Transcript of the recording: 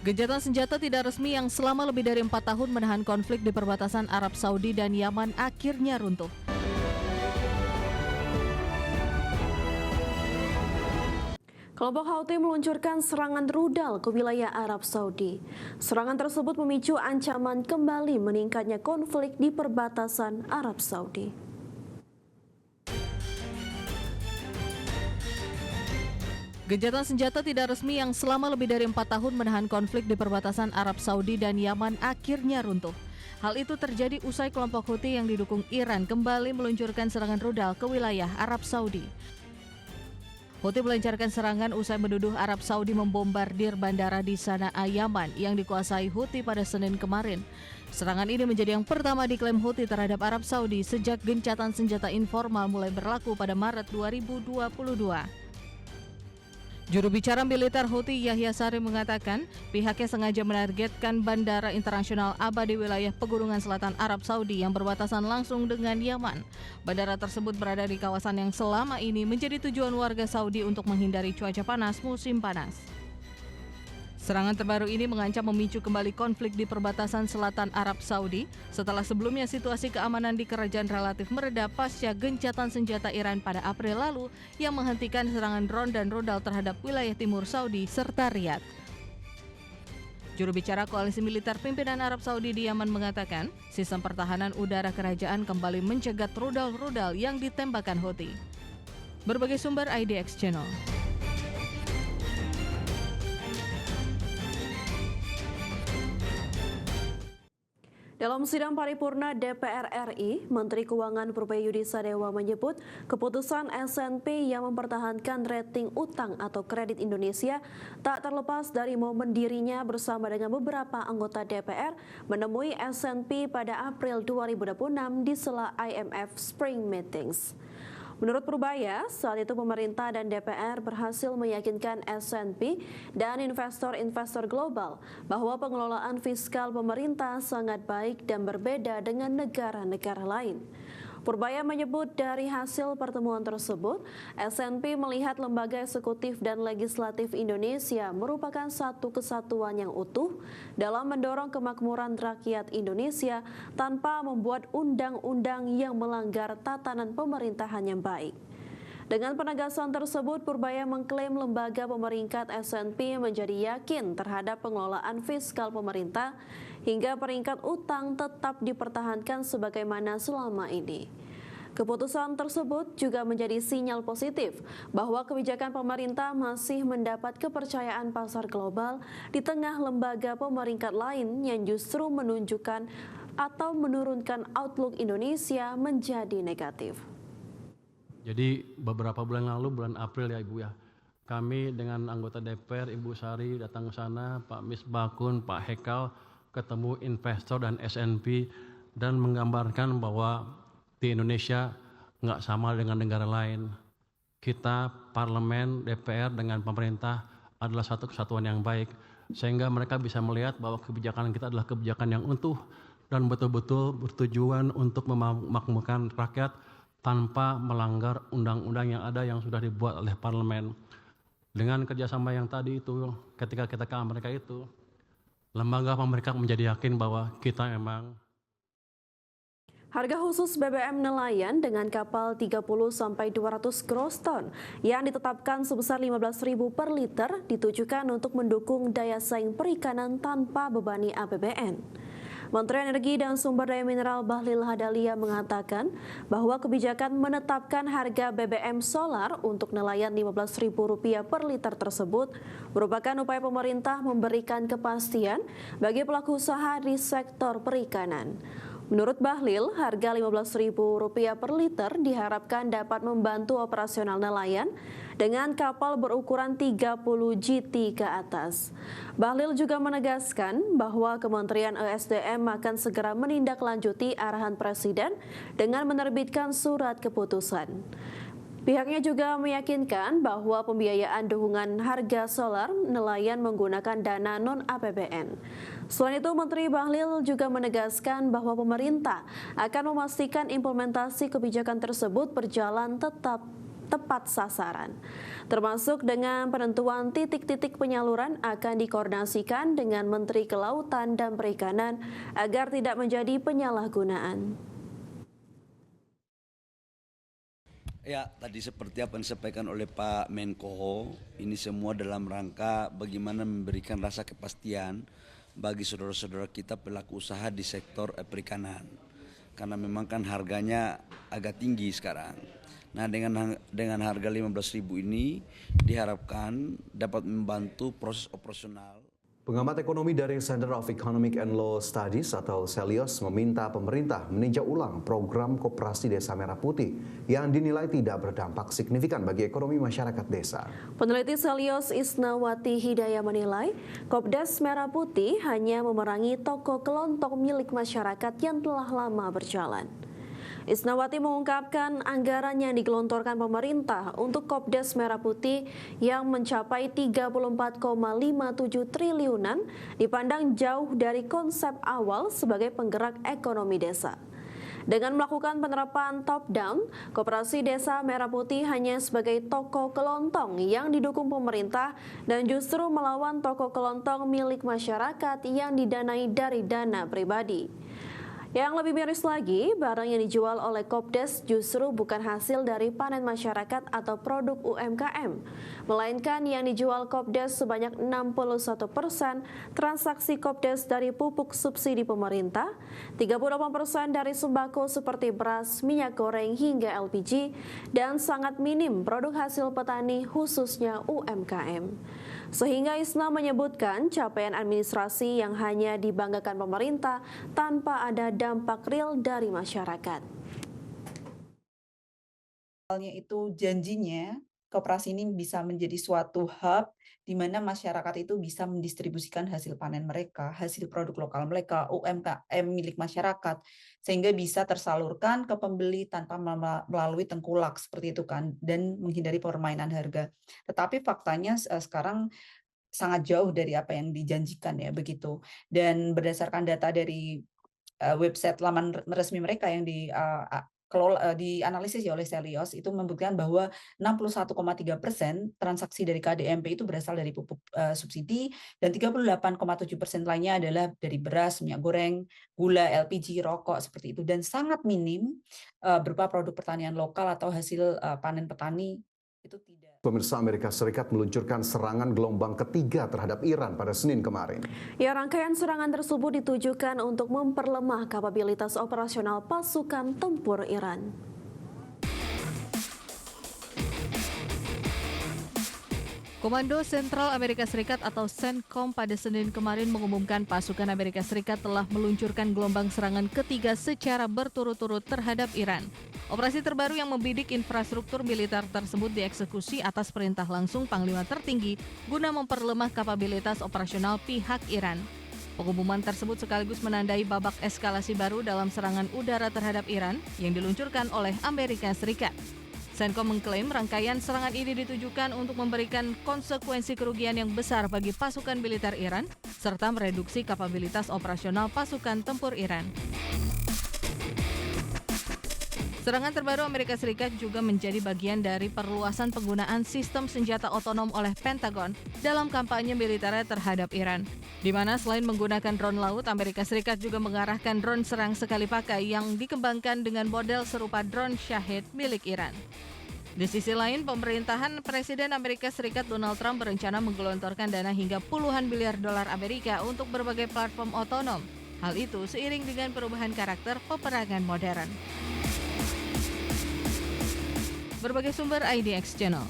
Gencatan senjata tidak resmi yang selama lebih dari 4 tahun menahan konflik di perbatasan Arab Saudi dan Yaman akhirnya runtuh. Kelompok Houthi meluncurkan serangan rudal ke wilayah Arab Saudi. Serangan tersebut memicu ancaman kembali meningkatnya konflik di perbatasan Arab Saudi. Gencatan senjata tidak resmi yang selama lebih dari 4 tahun menahan konflik di perbatasan Arab Saudi dan Yaman akhirnya runtuh. Hal itu terjadi usai kelompok Houthi yang didukung Iran kembali meluncurkan serangan rudal ke wilayah Arab Saudi. Houthi melancarkan serangan usai menuduh Arab Saudi membombardir bandara di Sana'a, Yaman yang dikuasai Houthi pada Senin kemarin. Serangan ini menjadi yang pertama diklaim Houthi terhadap Arab Saudi sejak gencatan senjata informal mulai berlaku pada Maret 2022. Juru bicara militer Houthi Yahya Saree mengatakan pihaknya sengaja menargetkan bandara internasional Aba di wilayah pegunungan selatan Arab Saudi yang berbatasan langsung dengan Yaman. Bandara tersebut berada di kawasan yang selama ini menjadi tujuan warga Saudi untuk menghindari cuaca panas musim panas. Serangan terbaru ini mengancam memicu kembali konflik di perbatasan selatan Arab Saudi setelah sebelumnya situasi keamanan di kerajaan relatif mereda pasca gencatan senjata Iran pada April lalu yang menghentikan serangan drone dan rudal terhadap wilayah timur Saudi serta Riyadh. Juru bicara koalisi militer pimpinan Arab Saudi di Yaman mengatakan sistem pertahanan udara kerajaan kembali mencegat rudal-rudal yang ditembakkan Houthi. Berbagai sumber IDX Channel. Dalam sidang paripurna DPR RI, Menteri Keuangan Purbaya Sadewa menyebut keputusan S&P yang mempertahankan rating utang atau kredit Indonesia tak terlepas dari momen dirinya bersama dengan beberapa anggota DPR menemui S&P pada April 2026 di sela IMF Spring Meetings. Menurut Purbaya, saat itu pemerintah dan DPR berhasil meyakinkan S&P dan investor-investor global bahwa pengelolaan fiskal pemerintah sangat baik dan berbeda dengan negara-negara lain. Purbaya menyebut dari hasil pertemuan tersebut, S&P melihat lembaga eksekutif dan legislatif Indonesia merupakan satu kesatuan yang utuh dalam mendorong kemakmuran rakyat Indonesia tanpa membuat undang-undang yang melanggar tatanan pemerintahan yang baik. Dengan penegasan tersebut, Purbaya mengklaim lembaga pemeringkat S&P menjadi yakin terhadap pengelolaan fiskal pemerintah hingga peringkat utang tetap dipertahankan sebagaimana selama ini. Keputusan tersebut juga menjadi sinyal positif bahwa kebijakan pemerintah masih mendapat kepercayaan pasar global di tengah lembaga pemeringkat lain yang justru menunjukkan atau menurunkan outlook Indonesia menjadi negatif. Jadi beberapa bulan lalu, bulan April ya Ibu ya, kami dengan anggota DPR, Ibu Sari datang ke sana, Pak Misbakun, Pak Hekal, ketemu investor dan S&P dan menggambarkan bahwa di Indonesia nggak sama dengan negara lain. Kita, parlemen, DPR dengan pemerintah adalah satu kesatuan yang baik, sehingga mereka bisa melihat bahwa kebijakan kita adalah kebijakan yang utuh dan betul-betul bertujuan untuk memakmurkan rakyat tanpa melanggar undang-undang yang ada yang sudah dibuat oleh parlemen. Dengan kerjasama yang tadi itu, ketika kita ke Amerika itu, lembaga pemerintah menjadi yakin bahwa kita memang. Harga khusus BBM nelayan dengan kapal 30-200 gross ton yang ditetapkan sebesar 15.000 per liter ditujukan untuk mendukung daya saing perikanan tanpa bebani APBN. Menteri Energi dan Sumber Daya Mineral Bahlil Lahadalia mengatakan bahwa kebijakan menetapkan harga BBM solar untuk nelayan Rp15.000 per liter tersebut merupakan upaya pemerintah memberikan kepastian bagi pelaku usaha di sektor perikanan. Menurut Bahlil, harga Rp15.000 per liter diharapkan dapat membantu operasional nelayan dengan kapal berukuran 30 GT ke atas. Bahlil juga menegaskan bahwa Kementerian ESDM akan segera menindaklanjuti arahan Presiden dengan menerbitkan surat keputusan. Pihaknya juga meyakinkan bahwa pembiayaan dukungan harga solar nelayan menggunakan dana non-APBN. Selain itu, Menteri Bahlil juga menegaskan bahwa pemerintah akan memastikan implementasi kebijakan tersebut berjalan tetap tepat sasaran. Termasuk dengan penentuan titik-titik penyaluran akan dikoordinasikan dengan Menteri Kelautan dan Perikanan agar tidak menjadi penyalahgunaan. Ya, tadi seperti apa yang disampaikan oleh Pak Menko, ini semua dalam rangka bagaimana memberikan rasa kepastian bagi saudara-saudara kita pelaku usaha di sektor perikanan. Karena memang kan harganya agak tinggi sekarang. Nah, dengan harga 15.000 ini diharapkan dapat membantu proses operasional. Pengamat ekonomi dari Center of Economic and Law Studies atau CELIOS meminta pemerintah meninjau ulang program Koperasi Desa Merah Putih yang dinilai tidak berdampak signifikan bagi ekonomi masyarakat desa. Peneliti CELIOS Isnawati Hidayah menilai, Kopdes Merah Putih hanya memerangi toko kelontong milik masyarakat yang telah lama berjalan. Isnawati mengungkapkan anggaran yang digelontorkan pemerintah untuk Kopdes Merah Putih yang mencapai 34,57 triliunan dipandang jauh dari konsep awal sebagai penggerak ekonomi desa. Dengan melakukan penerapan top-down, Koperasi Desa Merah Putih hanya sebagai toko kelontong yang didukung pemerintah dan justru melawan toko kelontong milik masyarakat yang didanai dari dana pribadi. Yang lebih miris lagi, barang yang dijual oleh Kopdes justru bukan hasil dari panen masyarakat atau produk UMKM, melainkan yang dijual Kopdes sebanyak 61% transaksi Kopdes dari pupuk subsidi pemerintah, 38% dari sembako seperti beras, minyak goreng hingga LPG, dan sangat minim produk hasil petani khususnya UMKM. Sehingga Isna menyebutkan capaian administrasi yang hanya dibanggakan pemerintah tanpa ada dampak real dari masyarakat. Awalnya itu janjinya koperasi ini bisa menjadi suatu hub di mana masyarakat itu bisa mendistribusikan hasil panen mereka, hasil produk lokal mereka, UMKM milik masyarakat, sehingga bisa tersalurkan ke pembeli tanpa melalui tengkulak seperti itu kan, dan menghindari permainan harga. Tetapi faktanya sekarang sangat jauh dari apa yang dijanjikan ya begitu. Dan berdasarkan data dari website laman resmi mereka yang dianalisis oleh CELIOS itu membuktikan bahwa 61,3% transaksi dari KDMP itu berasal dari pupuk subsidi dan 38,7% lainnya adalah dari beras, minyak goreng, gula, LPG, rokok seperti itu, dan sangat minim berupa produk pertanian lokal atau hasil panen petani itu tidak. Pemirsa, Amerika Serikat meluncurkan serangan gelombang ketiga terhadap Iran pada Senin kemarin. Ya, rangkaian serangan tersebut ditujukan untuk memperlemah kapabilitas operasional pasukan tempur Iran. Komando Sentral Amerika Serikat atau CENTCOM pada Senin kemarin mengumumkan pasukan Amerika Serikat telah meluncurkan gelombang serangan ketiga secara berturut-turut terhadap Iran. Operasi terbaru yang membidik infrastruktur militer tersebut dieksekusi atas perintah langsung Panglima tertinggi guna memperlemah kapabilitas operasional pihak Iran. Pengumuman tersebut sekaligus menandai babak eskalasi baru dalam serangan udara terhadap Iran yang diluncurkan oleh Amerika Serikat. CENTCOM mengklaim rangkaian serangan ini ditujukan untuk memberikan konsekuensi kerugian yang besar bagi pasukan militer Iran serta mereduksi kapabilitas operasional pasukan tempur Iran. Serangan terbaru Amerika Serikat juga menjadi bagian dari perluasan penggunaan sistem senjata otonom oleh Pentagon dalam kampanye militernya terhadap Iran, di mana selain menggunakan drone laut, Amerika Serikat juga mengarahkan drone serang sekali pakai yang dikembangkan dengan model serupa drone Shahid milik Iran. Di sisi lain, pemerintahan Presiden Amerika Serikat Donald Trump berencana menggelontorkan dana hingga puluhan miliar dolar Amerika untuk berbagai platform otonom. Hal itu seiring dengan perubahan karakter peperangan modern. Berbagai sumber IDX Channel.